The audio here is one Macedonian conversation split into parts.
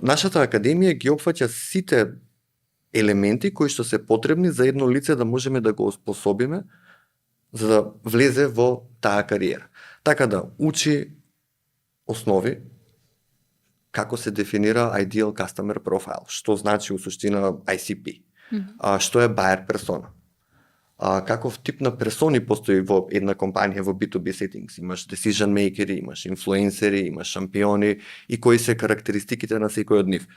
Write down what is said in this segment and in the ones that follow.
Нашата академија ги опфаќа сите елементи кои што се потребни за едно лице да можеме да го оспособиме за да влезе во таа кариера. Така да учи основи, како се дефинира Ideal Customer Profile, што значи у суштина ICP, што е buyer persona, каков тип на персони постои во една компанија во B2B settings. Имаш decision makeri, имаш инфлуенсери, имаш шампиони и кои се карактеристиките на секој од нив.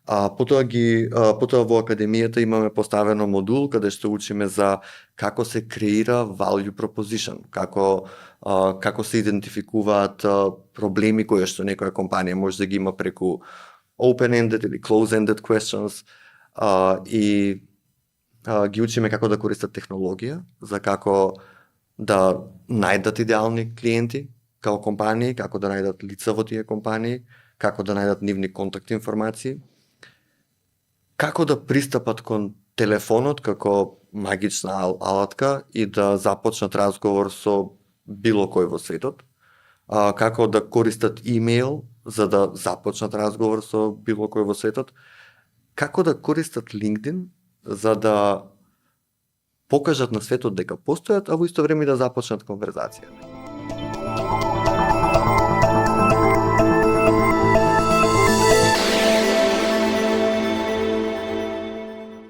Потоа во академијата имаме поставено модул каде што учиме за како се креира value proposition, како се идентификуваат проблеми кои што некоја компанија може да ги има преку open-ended или close-ended questions, и ги учиме како да користат технологија, за како да најдат идеални клиенти како компании, како да најдат лица во тие компании, како да најдат нивни контакт информации, како да пристапат кон телефонот како магична алатка и да започнат разговор со било кој во светот, како да користат имејл за да започнат разговор со било кој во светот, како да користат LinkedIn за да покажат на светот дека постојат, а во исто време да започнат конверзација.